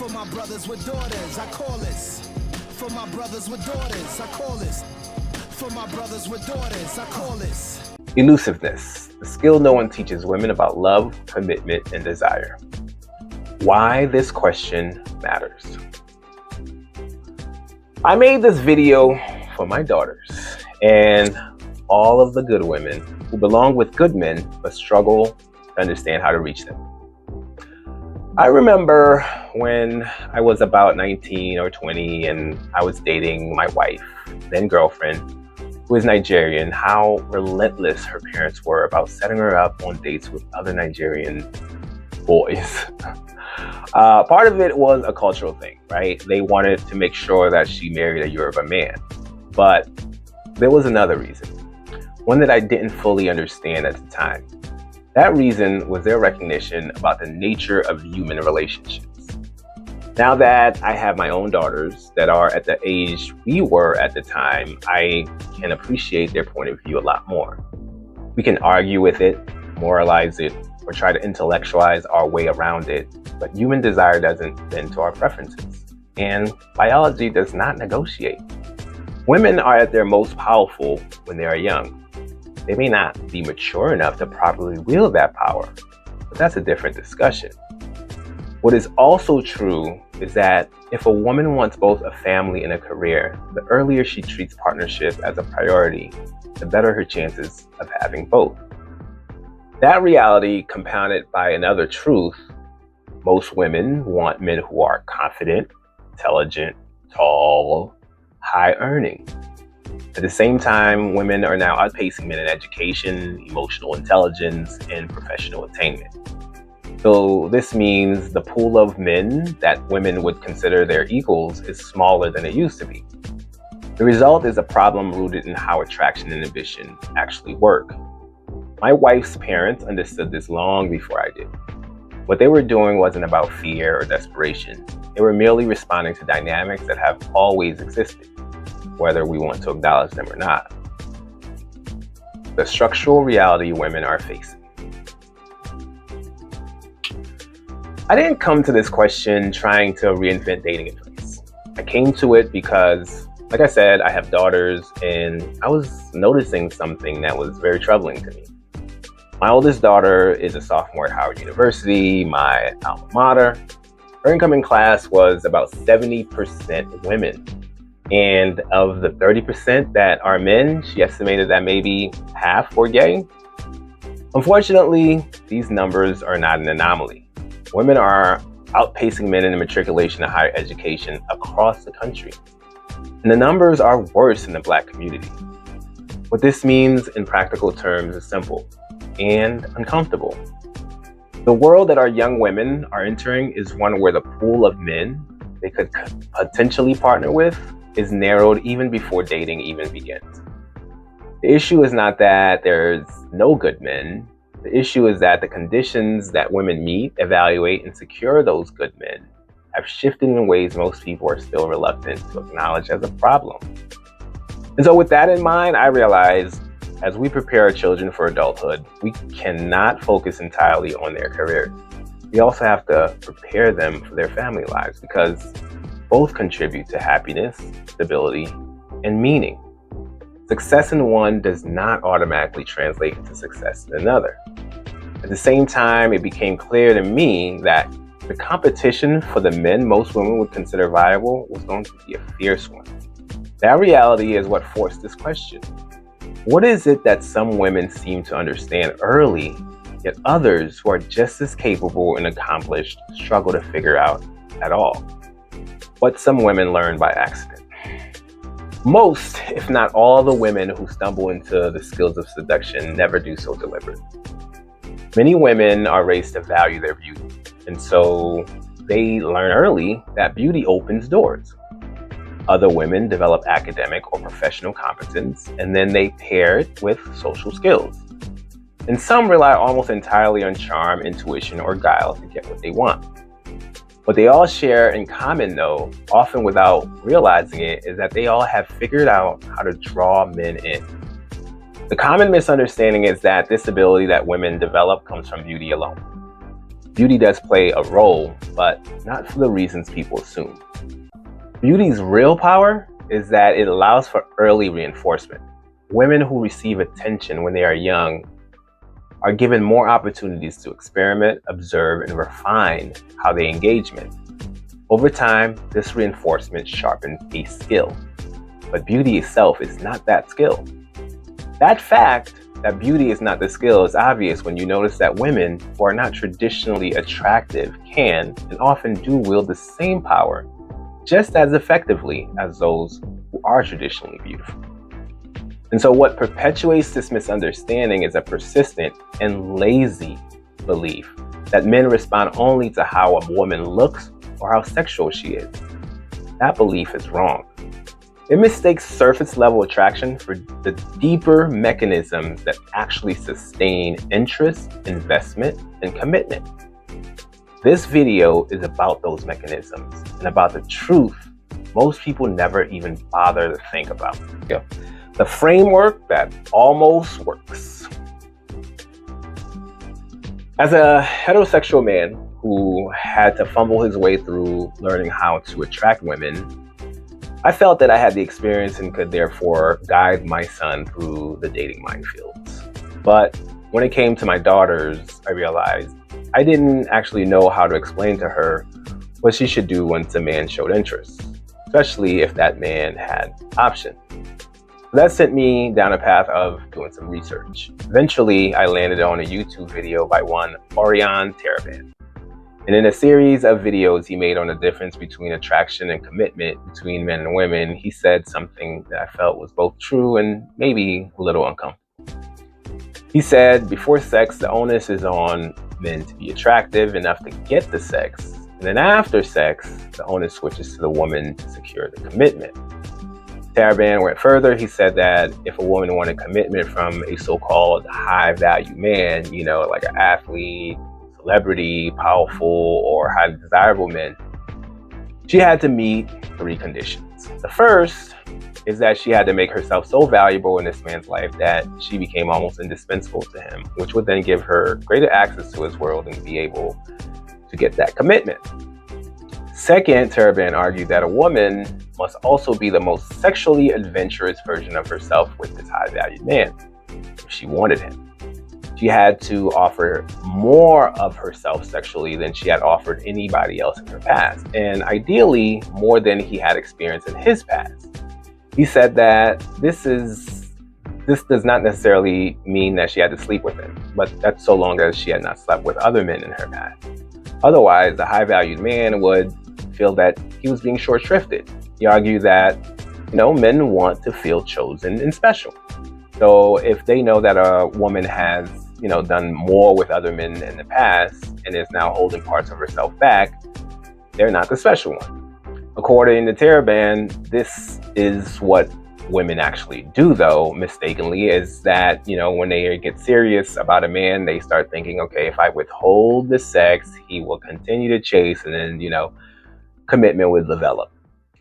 For my brothers with daughters, I call this. For my brothers with daughters, I call this. For my brothers with daughters, I call this. Elusiveness, the skill no one teaches women about love, commitment, and desire. Why this question matters. I made this video for my daughters and all of the good women who belong with good men but struggle to understand how to reach them. I remember when I was about 19 or 20 and I was dating my wife, then girlfriend, who is Nigerian, how relentless her parents were about setting her up on dates with other Nigerian boys. Part of it was a cultural thing, right? They wanted to make sure that she married a Yoruba man. But there was another reason, one that I didn't fully understand at the time. That reason was their recognition about the nature of human relationships. Now that I have my own daughters that are at the age we were at the time, I can appreciate their point of view a lot more. We can argue with it, moralize it, or try to intellectualize our way around it, but human desire doesn't bend to our preferences, and biology does not negotiate. Women are at their most powerful when they are young. They may not be mature enough to properly wield that power, but that's a different discussion. What is also true is that if a woman wants both a family and a career, the earlier she treats partnership as a priority, the better her chances of having both. That reality compounded by another truth: most women want men who are confident, intelligent, tall, high earning. At the same time, women are now outpacing men in education, emotional intelligence, and professional attainment. So this means the pool of men that women would consider their equals is smaller than it used to be. The result is a problem rooted in how attraction and ambition actually work. My wife's parents understood this long before I did. What they were doing wasn't about fear or desperation. They were merely responding to dynamics that have always existed, whether we want to acknowledge them or not. The structural reality women are facing. I didn't come to this question trying to reinvent dating advice. I came to it because, like I said, I have daughters and I was noticing something that was very troubling to me. My oldest daughter is a sophomore at Howard University, my alma mater. Her incoming class was about 70% women. And of the 30% that are men, she estimated that maybe half were gay. Unfortunately, these numbers are not an anomaly. Women are outpacing men in the matriculation of higher education across the country. And the numbers are worse in the Black community. What this means in practical terms is simple and uncomfortable. The world that our young women are entering is one where the pool of men they could potentially partner with is narrowed even before dating even begins. The issue is not that there's no good men. The issue is that the conditions that women meet, evaluate, and secure those good men have shifted in ways most people are still reluctant to acknowledge as a problem. And so with that in mind, I realized as we prepare our children for adulthood, we cannot focus entirely on their careers. We also have to prepare them for their family lives because both contribute to happiness, stability, and meaning. Success in one does not automatically translate into success in another. At the same time, it became clear to me that the competition for the men most women would consider viable was going to be a fierce one. That reality is what forced this question. What is it that some women seem to understand early, yet others who are just as capable and accomplished struggle to figure out at all? What some women learn by accident. Most, if not all, the women who stumble into the skills of seduction never do so deliberately. Many women are raised to value their beauty, and so they learn early that beauty opens doors. Other women develop academic or professional competence, and then they pair it with social skills. And some rely almost entirely on charm, intuition, or guile to get what they want. What they all share in common, though, often without realizing it, is that they all have figured out how to draw men in. The common misunderstanding is that this ability that women develop comes from beauty alone. Beauty does play a role, but not for the reasons people assume. Beauty's real power is that it allows for early reinforcement. Women who receive attention when they are young are given more opportunities to experiment, observe, and refine how they engage men. Over time, this reinforcement sharpens a skill, but beauty itself is not that skill. That fact that beauty is not the skill is obvious when you notice that women who are not traditionally attractive can and often do wield the same power just as effectively as those who are traditionally beautiful. And so what perpetuates this misunderstanding is a persistent and lazy belief that men respond only to how a woman looks or how sexual she is. That belief is wrong. It mistakes surface level attraction for the deeper mechanisms that actually sustain interest, investment, and commitment. This video is about those mechanisms and about the truth most people never even bother to think about. The framework that almost works. As a heterosexual man who had to fumble his way through learning how to attract women, I felt that I had the experience and could therefore guide my son through the dating minefields. But when it came to my daughters, I realized I didn't actually know how to explain to her what she should do once a man showed interest, especially if that man had options. That sent me down a path of doing some research. Eventually, I landed on a YouTube video by one Orion Taraban. And in a series of videos he made on the difference between attraction and commitment between men and women, he said something that I felt was both true and maybe a little uncomfortable. He said, before sex, the onus is on men to be attractive enough to get the sex. And then after sex, the onus switches to the woman to secure the commitment. Taraban went further. He said that if a woman wanted commitment from a so-called high-value man, like an athlete, celebrity, powerful, or highly desirable man, she had to meet 3 conditions. The first is that she had to make herself so valuable in this man's life that she became almost indispensable to him, which would then give her greater access to his world and be able to get that commitment. Second, Taraban argued that a woman must also be the most sexually adventurous version of herself with this high-valued man, if she wanted him. She had to offer more of herself sexually than she had offered anybody else in her past, and ideally more than he had experienced in his past. He said that this does not necessarily mean that she had to sleep with him, but that's so long as she had not slept with other men in her past. Otherwise, the high-valued man would feel that he was being short-shrifted. He argued that, men want to feel chosen and special. So if they know that a woman has, done more with other men in the past and is now holding parts of herself back, they're not the special one. According to Taraban, this is what women actually do, though, mistakenly, is that, when they get serious about a man, they start thinking, okay, if I withhold the sex, he will continue to chase, and then, commitment would develop.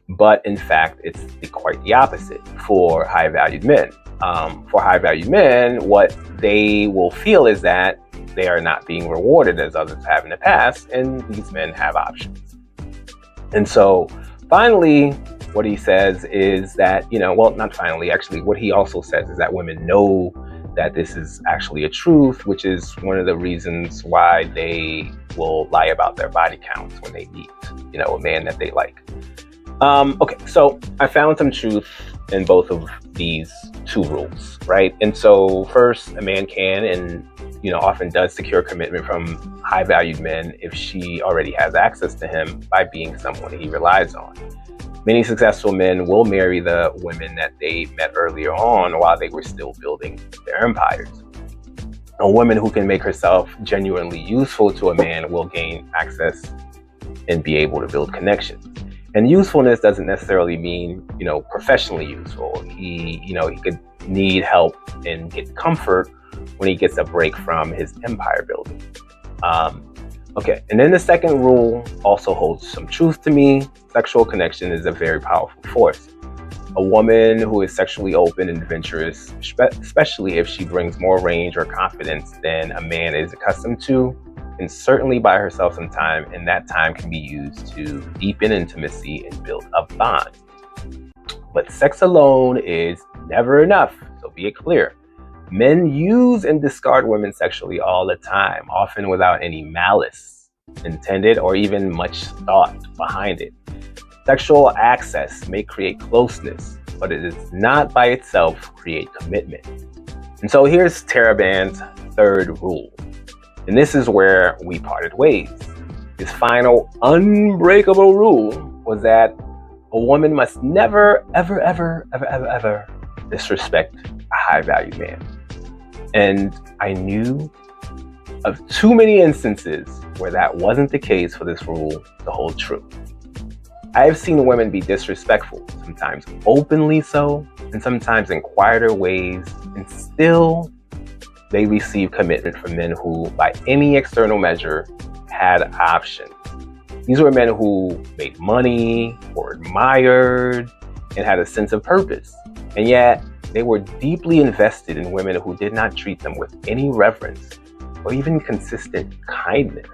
But in fact, it's quite the opposite for high-valued men. For high-valued men, what they will feel is that they are not being rewarded as others have in the past, and these men have options. And so finally, what he says is that, not finally, actually, what he also says is that women know that this is actually a truth, which is one of the reasons why they will lie about their body counts when they meet, a man that they like. Okay, so I found some truth in both of these 2 rules, right? And so first, a man can and, often does secure commitment from high-valued men if she already has access to him by being someone he relies on. Many successful men will marry the women that they met earlier on while they were still building their empires. A woman who can make herself genuinely useful to a man will gain access and be able to build connections. And usefulness doesn't necessarily mean, professionally useful. He could need help and get comfort when he gets a break from his empire building. Okay, and then the second rule also holds some truth to me. Sexual connection is a very powerful force. A woman who is sexually open and adventurous, especially if she brings more range or confidence than a man is accustomed to, can certainly buy herself some time, and that time can be used to deepen intimacy and build a bond. But sex alone is never enough, so be it clear. Men use and discard women sexually all the time, often without any malice intended or even much thought behind it. Sexual access may create closeness, but it does not by itself create commitment. And so here's Taraband's third rule. And this is where we parted ways. His final unbreakable rule was that a woman must never, ever, ever, ever, ever, ever disrespect a high-value man. And I knew of too many instances where that wasn't the case for this rule to hold true. I have seen women be disrespectful, sometimes openly so, and sometimes in quieter ways, and still they receive commitment from men who, by any external measure, had options. These were men who made money, were admired, and had a sense of purpose. And yet, they were deeply invested in women who did not treat them with any reverence or even consistent kindness.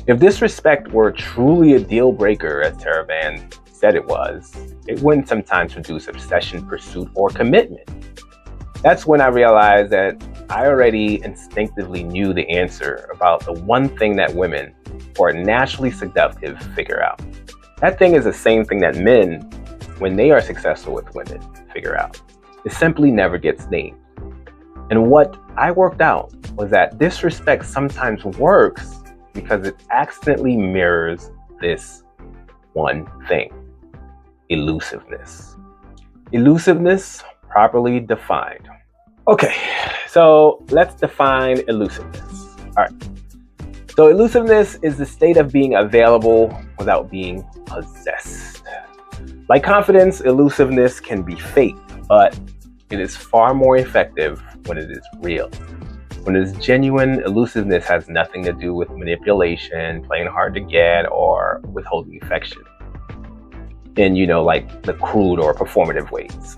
If disrespect were truly a deal breaker, as Taraband said it was, it wouldn't sometimes produce obsession, pursuit, or commitment. That's when I realized that I already instinctively knew the answer about the one thing that women who are naturally seductive figure out. That thing is the same thing that men, when they are successful with women, figure out. It simply never gets named. And what I worked out was that disrespect sometimes works because it accidentally mirrors this one thing: elusiveness. Elusiveness, properly defined. Okay, so let's define elusiveness. All right. So elusiveness is the state of being available without being possessed. Like confidence, elusiveness can be fake, but it is far more effective when it is real. When it is genuine, elusiveness has nothing to do with manipulation, playing hard to get, or withholding affection in, like the crude or performative ways.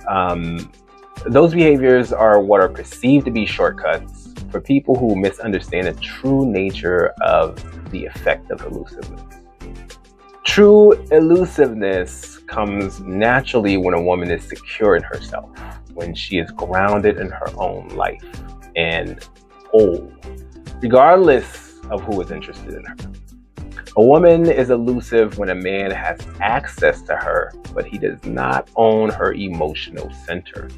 Those behaviors are what are perceived to be shortcuts for people who misunderstand the true nature of the effect of elusiveness. True elusiveness comes naturally when a woman is secure in herself, when she is grounded in her own life and whole, regardless of who is interested in her. A woman is elusive when a man has access to her, but he does not own her emotional center.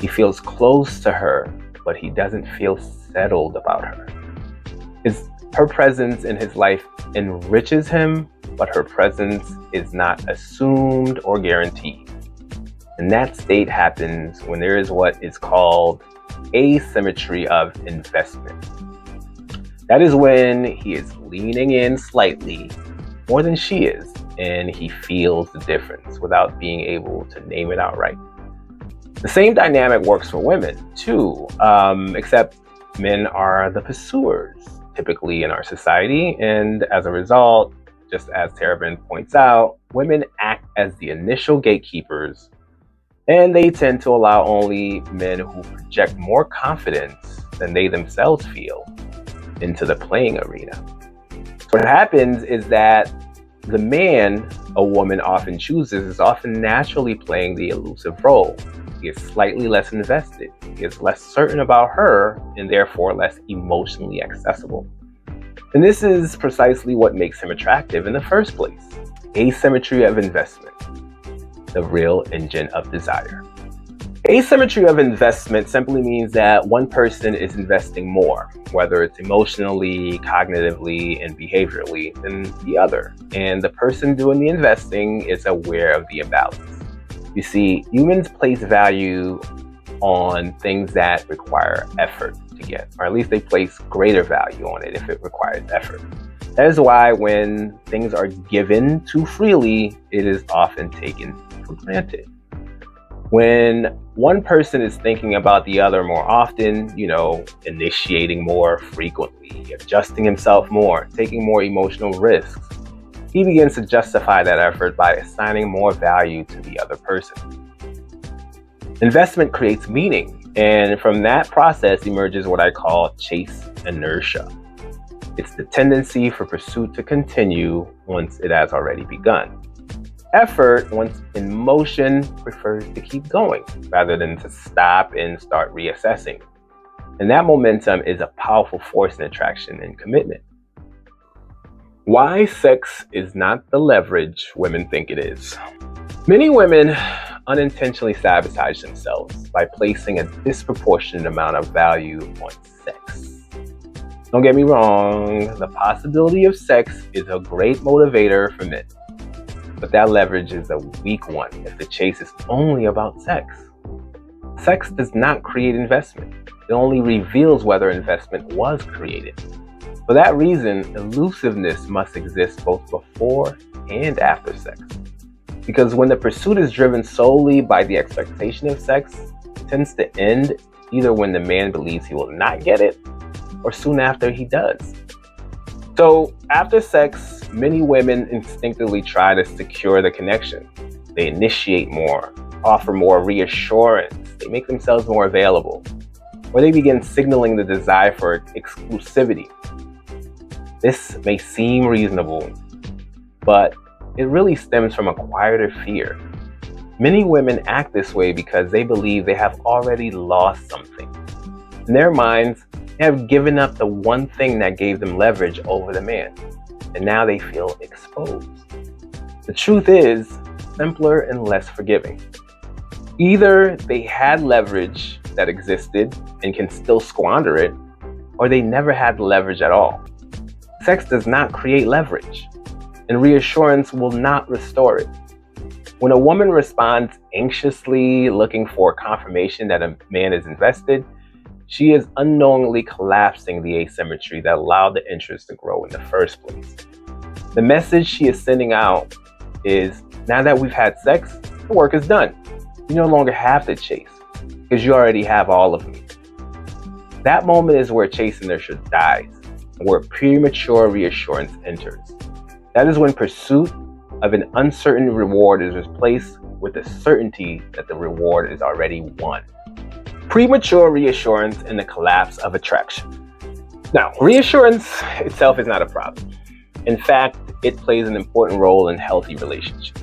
He feels close to her, but he doesn't feel settled about her. Her presence in his life enriches him, but her presence is not assumed or guaranteed. And that state happens when there is what is called asymmetry of investment. That is when he is leaning in slightly more than she is, and he feels the difference without being able to name it outright. The same dynamic works for women too, except men are the pursuers typically in our society, and as a result, just as Taraband points out, women act as the initial gatekeepers, and they tend to allow only men who project more confidence than they themselves feel into the playing arena. So what happens is that the man a woman often chooses is often naturally playing the elusive role. He is slightly less invested. He is less certain about her and therefore less emotionally accessible. And this is precisely what makes him attractive in the first place. Asymmetry of investment, the real engine of desire. Asymmetry of investment simply means that one person is investing more, whether it's emotionally, cognitively, and behaviorally, than the other. And the person doing the investing is aware of the imbalance. You see, humans place value on things that require effort to get, or at least they place greater value on it if it requires effort. That is why when things are given too freely, it is often taken for granted. When one person is thinking about the other more often, initiating more frequently, adjusting himself more, taking more emotional risks, he begins to justify that effort by assigning more value to the other person. Investment creates meaning, and from that process emerges what I call chase inertia. It's the tendency for pursuit to continue once it has already begun. Effort, once in motion, prefers to keep going rather than to stop and start reassessing. And that momentum is a powerful force in attraction and commitment. Why sex is not the leverage women think it is. Many women unintentionally sabotage themselves by placing a disproportionate amount of value on sex. Don't get me wrong, the possibility of sex is a great motivator for men. But that leverage is a weak one if the chase is only about sex. Sex does not create investment. It only reveals whether investment was created. For that reason, elusiveness must exist both before and after sex. Because when the pursuit is driven solely by the expectation of sex, it tends to end either when the man believes he will not get it or soon after he does. So after sex, many women instinctively try to secure the connection. They initiate more, offer more reassurance, they make themselves more available, or they begin signaling the desire for exclusivity. This may seem reasonable, but it really stems from a quieter fear. Many women act this way because they believe they have already lost something. In their minds, they have given up the one thing that gave them leverage over the man, and now they feel exposed. The truth is simpler and less forgiving. Either they had leverage that existed and can still squander it, or they never had leverage at all. Sex does not create leverage, and reassurance will not restore it. When a woman responds anxiously, looking for confirmation that a man is invested, she is unknowingly collapsing the asymmetry that allowed the interest to grow in the first place. The message she is sending out is, now that we've had sex, the work is done. You no longer have to chase, because you already have all of me. That moment is where chasing nurture dies, and where premature reassurance enters. That is when pursuit of an uncertain reward is replaced with the certainty that the reward is already won. Premature reassurance and the collapse of attraction. Now, reassurance itself is not a problem. In fact, it plays an important role in healthy relationships.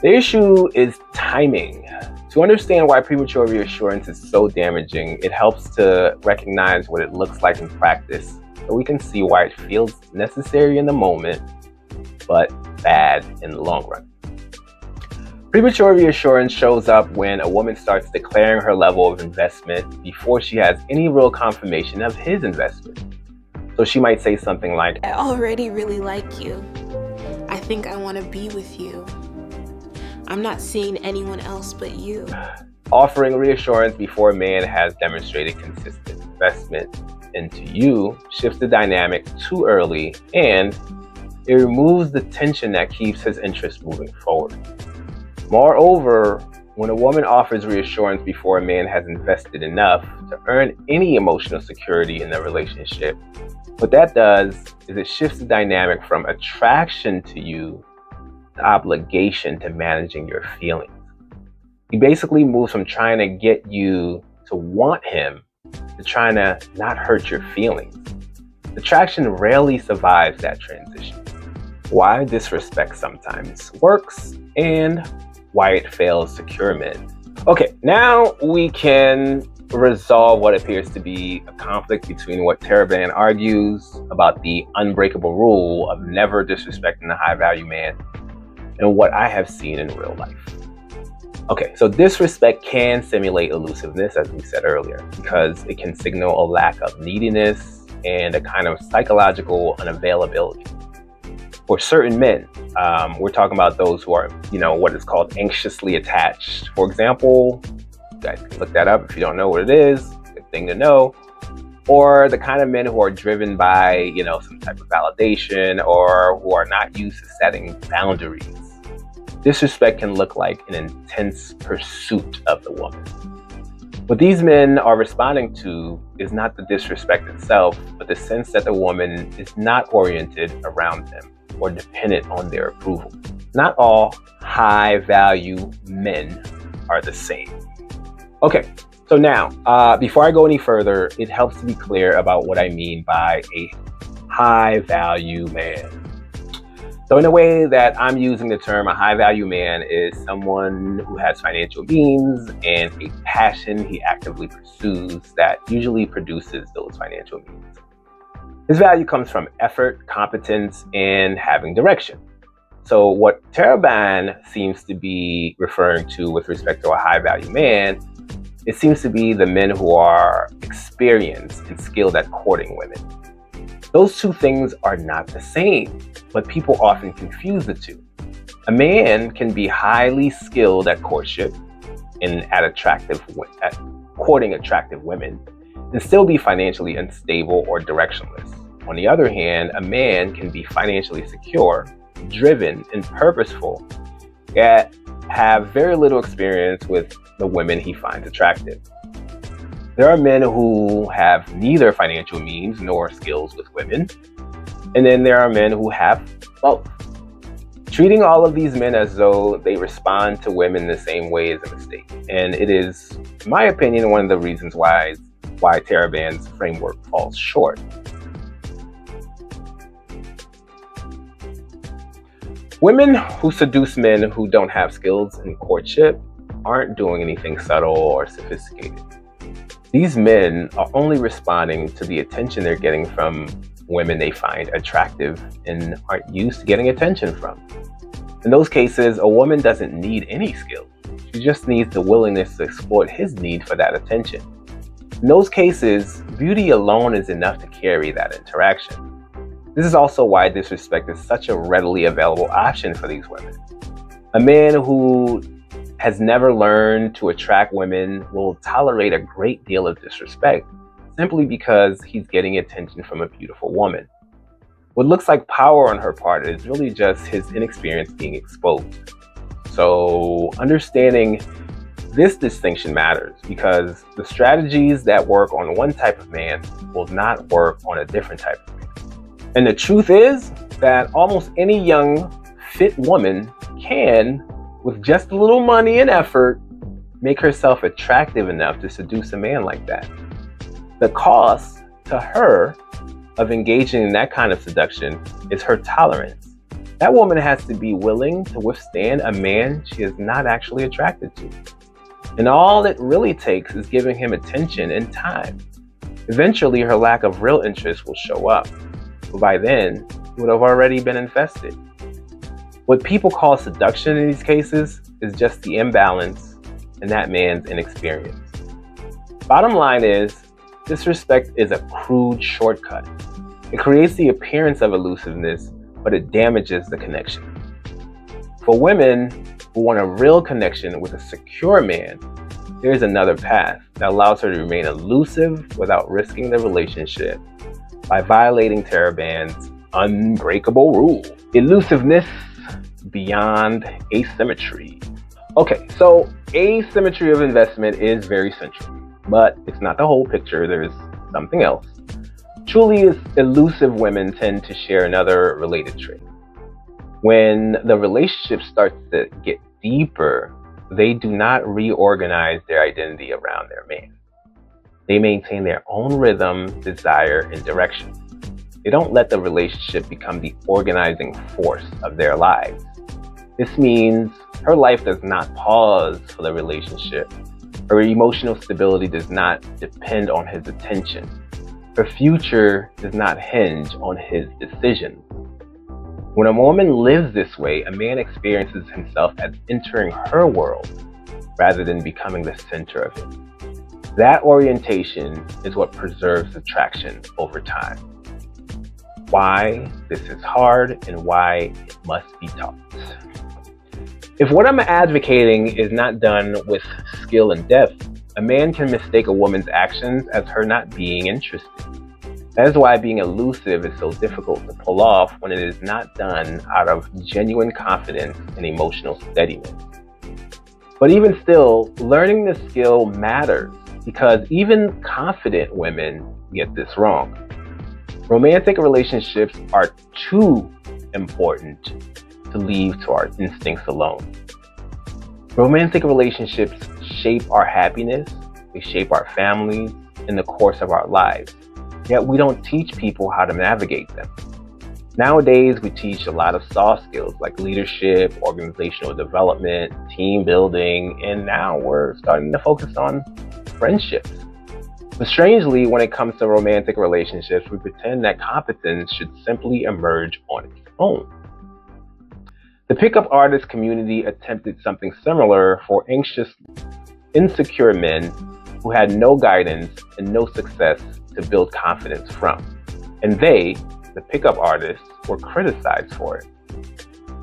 The issue is timing. To understand why premature reassurance is so damaging, it helps to recognize what it looks like in practice so we can see why it feels necessary in the moment, but bad in the long run. Premature reassurance shows up when a woman starts declaring her level of investment before she has any real confirmation of his investment. So she might say something like, I already really like you. I think I want to be with you. I'm not seeing anyone else but you. Offering reassurance before a man has demonstrated consistent investment into you shifts the dynamic too early, and it removes the tension that keeps his interest moving forward. Moreover, when a woman offers reassurance before a man has invested enough to earn any emotional security in the relationship, what that does is it shifts the dynamic from attraction to you to obligation to managing your feelings. He basically moves from trying to get you to want him to trying to not hurt your feelings. Attraction rarely survives that transition. Why disrespect sometimes works, and why it fails to cure men. Okay, now we can resolve what appears to be a conflict between what Taraban argues about the unbreakable rule of never disrespecting a high-value man and what I have seen in real life. Okay, so disrespect can simulate elusiveness, as we said earlier, because it can signal a lack of neediness and a kind of psychological unavailability. For certain men, we're talking about those who are, what is called anxiously attached. For example, you guys can look that up if you don't know what it is, good thing to know. Or the kind of men who are driven by, some type of validation, or who are not used to setting boundaries. Disrespect can look like an intense pursuit of the woman. What these men are responding to is not the disrespect itself, but the sense that the woman is not oriented around them or dependent on their approval. Not all high-value men are the same. Okay, so now, before I go any further, it helps to be clear about what I mean by a high value man. So in a way that I'm using the term, a high value man is someone who has financial means and a passion he actively pursues that usually produces those financial means. His value comes from effort, competence, and having direction. So what Taraban seems to be referring to with respect to a high value man, it seems to be the men who are experienced and skilled at courting women. Those two things are not the same, but people often confuse the two. A man can be highly skilled at courtship and at courting attractive women and still be financially unstable or directionless. On the other hand, a man can be financially secure, driven, and purposeful, yet have very little experience with the women he finds attractive. There are men who have neither financial means nor skills with women, and then there are men who have both. Treating all of these men as though they respond to women the same way is a mistake, and it is, in my opinion, one of the reasons why Taraban's framework falls short. Women who seduce men who don't have skills in courtship aren't doing anything subtle or sophisticated. These men are only responding to the attention they're getting from women they find attractive and aren't used to getting attention from. In those cases, a woman doesn't need any skill. She just needs the willingness to exploit his need for that attention. In those cases, beauty alone is enough to carry that interaction. This is also why disrespect is such a readily available option for these women. A man who has never learned to attract women will tolerate a great deal of disrespect simply because he's getting attention from a beautiful woman. What looks like power on her part is really just his inexperience being exposed. So understanding this distinction matters because the strategies that work on one type of man will not work on a different type of man. And the truth is that almost any young, fit woman can, with just a little money and effort, make herself attractive enough to seduce a man like that. The cost to her of engaging in that kind of seduction is her tolerance. That woman has to be willing to withstand a man she is not actually attracted to. And all it really takes is giving him attention and time. Eventually, her lack of real interest will show up. But by then, he would have already been infested. What people call seduction in these cases is just the imbalance in that man's inexperience. Bottom line is, disrespect is a crude shortcut. It creates the appearance of elusiveness, but it damages the connection. For women who want a real connection with a secure man, there is another path that allows her to remain elusive without risking the relationship by violating Taraban's unbreakable rule: elusiveness beyond asymmetry. Okay, so asymmetry of investment is very central, but it's not the whole picture. There's something else. Truly elusive women tend to share another related trait. When the relationship starts to get deeper, they do not reorganize their identity around their man. They maintain their own rhythm, desire, and direction. They don't let the relationship become the organizing force of their lives. This means her life does not pause for the relationship. Her emotional stability does not depend on his attention. Her future does not hinge on his decisions. When a woman lives this way, a man experiences himself as entering her world rather than becoming the center of it. That orientation is what preserves attraction over time. Why this is hard and why it must be taught. If what I'm advocating is not done with skill and depth, a man can mistake a woman's actions as her not being interested. That is why being elusive is so difficult to pull off when it is not done out of genuine confidence and emotional steadiness. But even still, learning the skill matters because even confident women get this wrong. Romantic relationships are too important to leave to our instincts alone. Romantic relationships shape our happiness, they shape our families, and the course of our lives. yet we don't teach people how to navigate them. Nowadays, we teach a lot of soft skills like leadership, organizational development, team building, and now we're starting to focus on friendships. But strangely, when it comes to romantic relationships, we pretend that competence should simply emerge on its own. The pickup artist community attempted something similar for anxious, insecure men who had no guidance and no success to build confidence from. And they, the pickup artists, were criticized for it.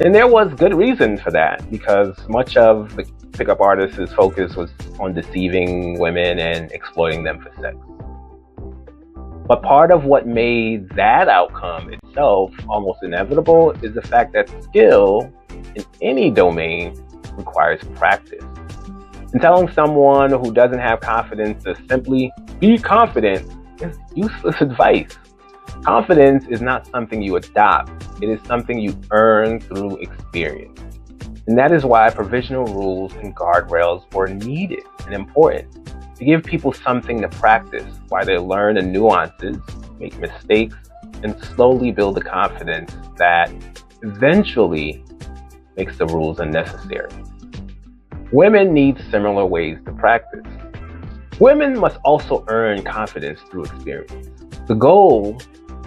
And there was good reason for that, because much of the pickup artists' focus was on deceiving women and exploiting them for sex. But part of what made that outcome itself almost inevitable is the fact that skill in any domain requires practice. And telling someone who doesn't have confidence to simply be confident is useless advice. Confidence is not something you adopt. It is something you earn through experience. And that is why provisional rules and guardrails were needed and important, to give people something to practice while they learn the nuances, make mistakes, and slowly build the confidence that eventually makes the rules unnecessary. Women need similar ways to practice. Women must also earn confidence through experience. The goal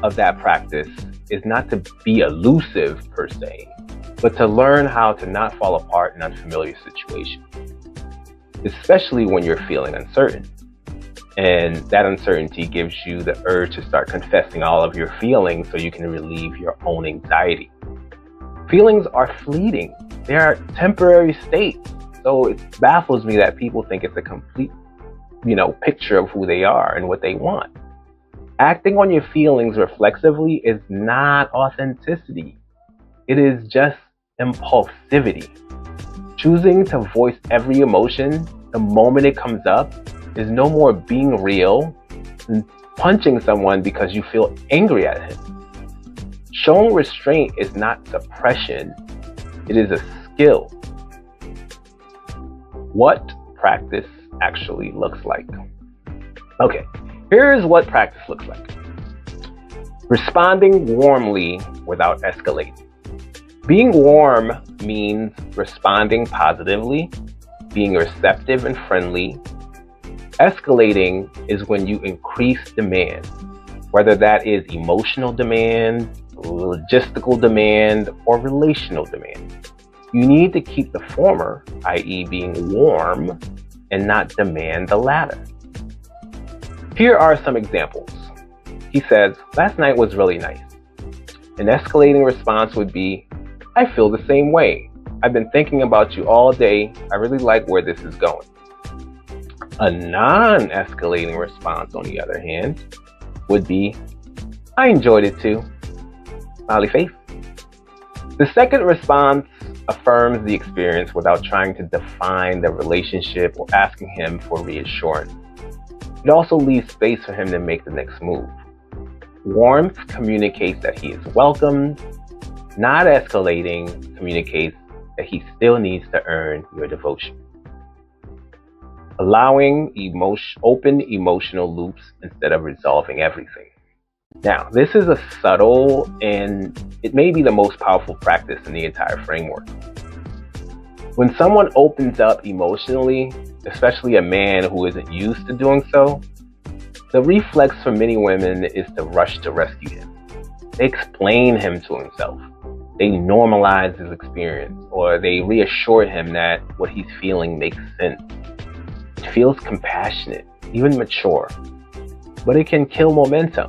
of that practice is not to be elusive per se, but to learn how to not fall apart in unfamiliar situations, especially when you're feeling uncertain. And that uncertainty gives you the urge to start confessing all of your feelings so you can relieve your own anxiety. Feelings are fleeting. They are temporary states. So it baffles me that people think it's a complete, picture of who they are and what they want. Acting on your feelings reflexively is not authenticity. It is just impulsivity. Choosing to voice every emotion the moment it comes up is no more being real than punching someone because you feel angry at him. Showing restraint is not suppression. It is a skill. What practice actually looks like. Okay, here's what practice looks like. Responding warmly without escalating. Being warm means responding positively, being receptive and friendly. Escalating is when you increase demand, whether that is emotional demand, logistical demand, or relational demand. You need to keep the former, i.e. being warm, and not demand the latter. Here are some examples. He says, "Last night was really nice." An escalating response would be, "I feel the same way. I've been thinking about you all day. I really like where this is going." A non-escalating response, on the other hand, would be, "I enjoyed it too." Smiley face. The second response affirms the experience without trying to define the relationship or asking him for reassurance. It also leaves space for him to make the next move. Warmth communicates that he is welcomed. Not escalating communicates that he still needs to earn your devotion. Allowing open emotional loops instead of resolving everything. Now, this is a subtle and it may be the most powerful practice in the entire framework. When someone opens up emotionally, especially a man who isn't used to doing so, the reflex for many women is to rush to rescue him. They explain him to himself. They normalize his experience, or they reassure him that what he's feeling makes sense. It feels compassionate, even mature, but it can kill momentum.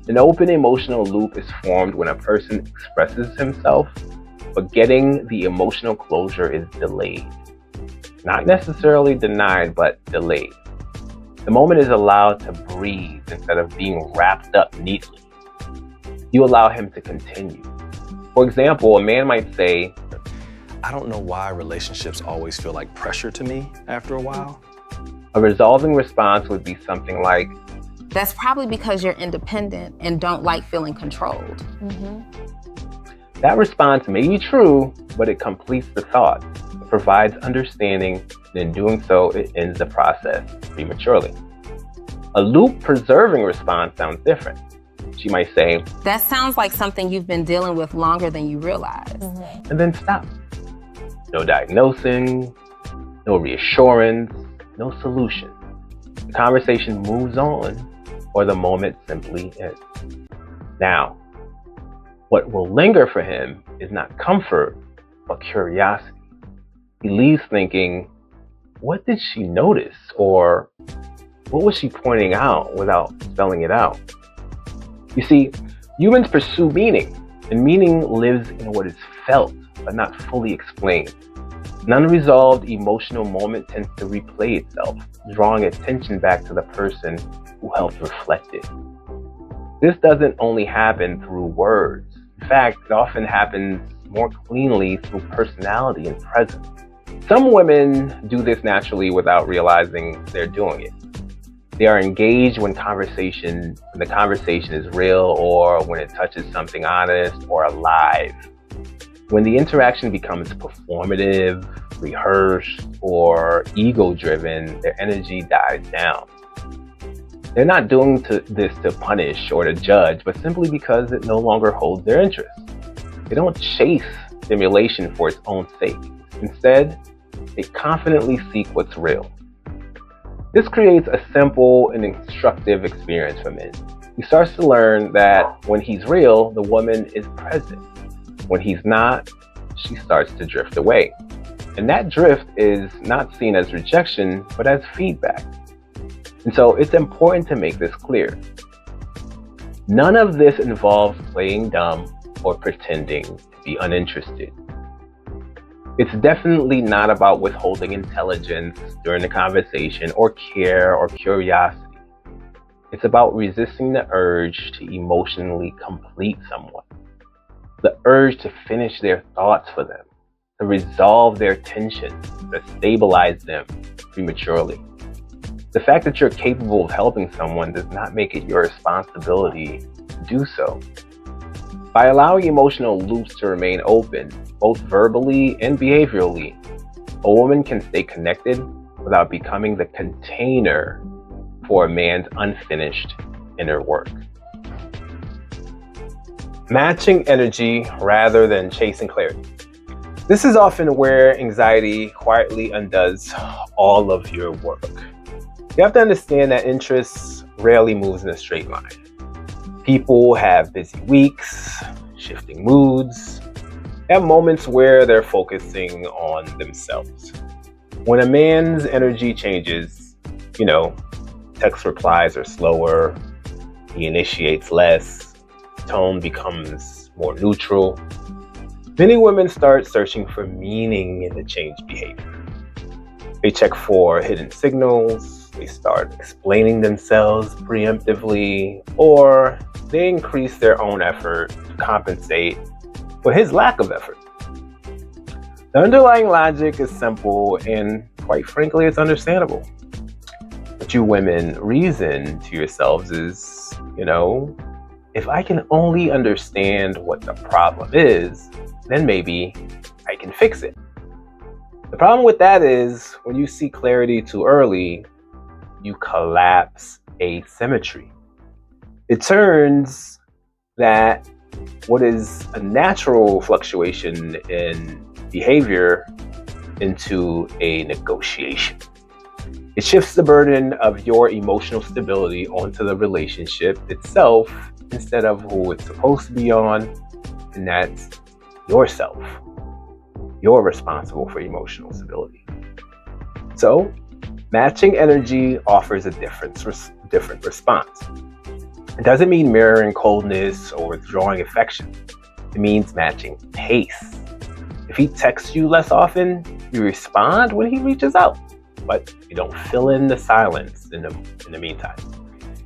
An open emotional loop is formed when a person expresses himself, but getting the emotional closure is delayed. Not necessarily denied, but delayed. The moment is allowed to breathe instead of being wrapped up neatly. You allow him to continue. For example, a man might say, "I don't know why relationships always feel like pressure to me after a while." A resolving response would be something like, "That's probably because you're independent and don't like feeling controlled." That response may be true, but it completes the thought. It provides understanding, and in doing so, it ends the process prematurely. A loop-preserving response sounds different. She might say, That sounds like something you've been dealing with longer than you realize. and then stop. No diagnosing, no reassurance, no solution. The conversation moves on, or the moment simply ends. Now, what will linger for him is not comfort, but curiosity. He leaves thinking, what did she notice? Or what was she pointing out without spelling it out? You see, humans pursue meaning, and meaning lives in what is felt, but not fully explained. An unresolved emotional moment tends to replay itself, drawing attention back to the person who helped reflect it. This doesn't only happen through words. In fact, it often happens more cleanly through personality and presence. Some women do this naturally without realizing they're doing it. They are engaged when the conversation is real, or when it touches something honest or alive. When the interaction becomes performative, rehearsed, or ego-driven, their energy dies down. They're not doing this to punish or to judge, but simply because it no longer holds their interest. They don't chase stimulation for its own sake. Instead, they confidently seek what's real. This creates a simple and instructive experience for men. He starts to learn that when he's real, the woman is present. When he's not, she starts to drift away. And that drift is not seen as rejection, but as feedback. And so it's important to make this clear. None of this involves playing dumb or pretending to be uninterested. It's definitely not about withholding intelligence during the conversation, or care or curiosity. It's about resisting the urge to emotionally complete someone. The urge to finish their thoughts for them, to resolve their tension, to stabilize them prematurely. The fact that you're capable of helping someone does not make it your responsibility to do so. By allowing emotional loops to remain open, both verbally and behaviorally, a woman can stay connected without becoming the container for a man's unfinished inner work. Matching energy rather than chasing clarity. This is often where anxiety quietly undoes all of your work. You have to understand that interest rarely moves in a straight line. People have busy weeks, shifting moods, they have moments where they're focusing on themselves. When a man's energy changes, text replies are slower, he initiates less, tone becomes more neutral. Many women start searching for meaning in the changed behavior. They check for hidden signals, they start explaining themselves preemptively, or they increase their own effort to compensate for his lack of effort. The underlying logic is simple and, quite frankly, it's understandable. What you women reason to yourselves is, if I can only understand what the problem is, then maybe I can fix it. The problem with that is when you see clarity too early, you collapse asymmetry. It turns that what is a natural fluctuation in behavior into a negotiation. It shifts the burden of your emotional stability onto the relationship itself instead of who it's supposed to be on, and that's yourself. You're responsible for emotional stability. So, matching energy offers a different response. It doesn't mean mirroring coldness or withdrawing affection. It means matching pace. If he texts you less often, you respond when he reaches out, but you don't fill in the silence in the meantime.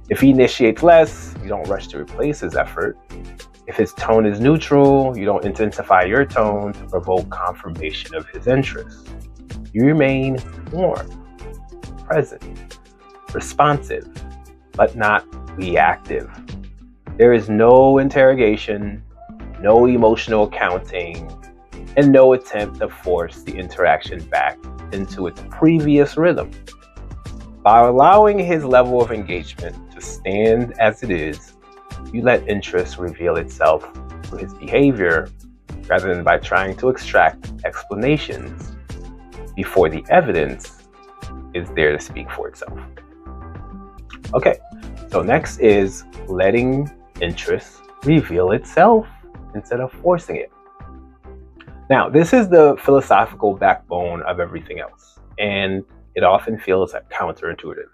If he initiates less, you don't rush to replace his effort. If his tone is neutral, you don't intensify your tone to provoke confirmation of his interest. You remain warm, present, responsive, but not reactive. There is no interrogation, no emotional accounting, and no attempt to force the interaction back into its previous rhythm. By allowing his level of engagement to stand as it is, you let interest reveal itself through his behavior rather than by trying to extract explanations before the evidence is there to speak for itself. Okay, so next is letting interest reveal itself instead of forcing it. Now, this is the philosophical backbone of everything else, and it often feels counterintuitive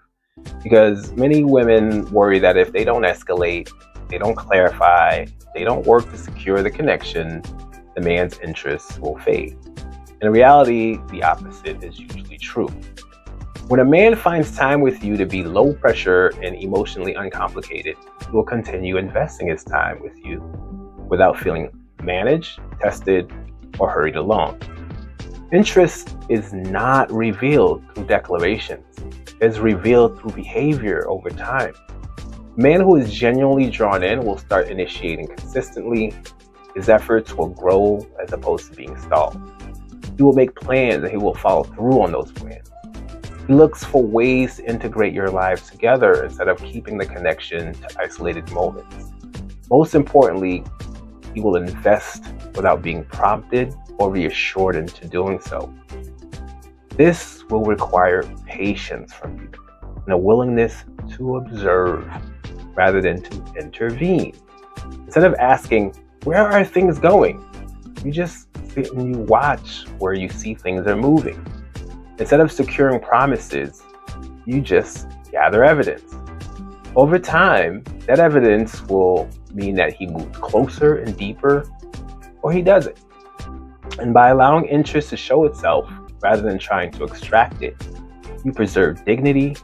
because many women worry that if they don't escalate, they don't clarify, they don't work to secure the connection, the man's interests will fade. In reality, the opposite is usually true. When a man finds time with you to be low pressure and emotionally uncomplicated, he will continue investing his time with you without feeling managed, tested, or hurried along. Interest is not revealed through declarations. It's revealed through behavior over time. A man who is genuinely drawn in will start initiating consistently. His efforts will grow as opposed to being stalled. He will make plans and he will follow through on those plans. He looks for ways to integrate your lives together instead of keeping the connection to isolated moments. Most importantly, he will invest without being prompted or reassured into doing so. This will require patience from you and a willingness to observe rather than to intervene. Instead of asking, where are things going? You just sit and you watch where you see things are moving. Instead of securing promises, you just gather evidence. Over time, that evidence will mean that he moves closer and deeper, or he doesn't. And by allowing interest to show itself rather than trying to extract it, you preserve dignity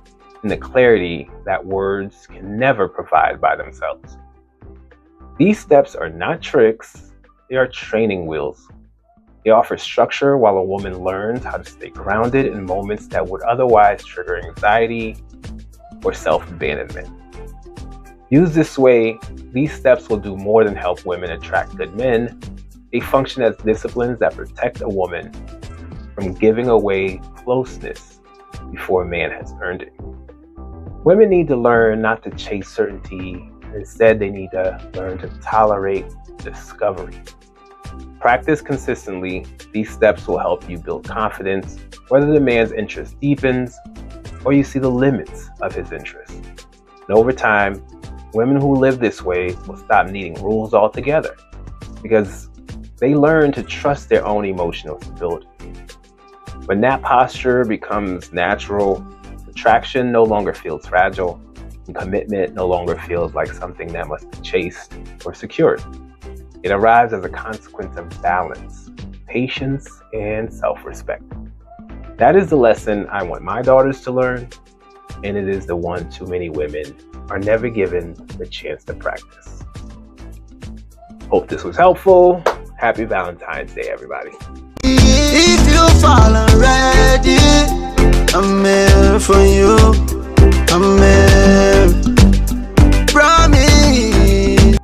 and the clarity that words can never provide by themselves. These steps are not tricks, they are training wheels. They offer structure while a woman learns how to stay grounded in moments that would otherwise trigger anxiety or self-abandonment. Used this way, these steps will do more than help women attract good men. They function as disciplines that protect a woman from giving away closeness before a man has earned it. Women need to learn not to chase certainty. Instead, they need to learn to tolerate discovery. Practice consistently, these steps will help you build confidence, whether the man's interest deepens or you see the limits of his interest. And over time, women who live this way will stop needing rules altogether because they learn to trust their own emotional stability. When that posture becomes natural, attraction no longer feels fragile, and commitment no longer feels like something that must be chased or secured. It arrives as a consequence of balance, patience, and self-respect. That is the lesson I want my daughters to learn, and it is the one too many women are never given the chance to practice. Hope this was helpful. Happy Valentine's Day, everybody. If you fall already,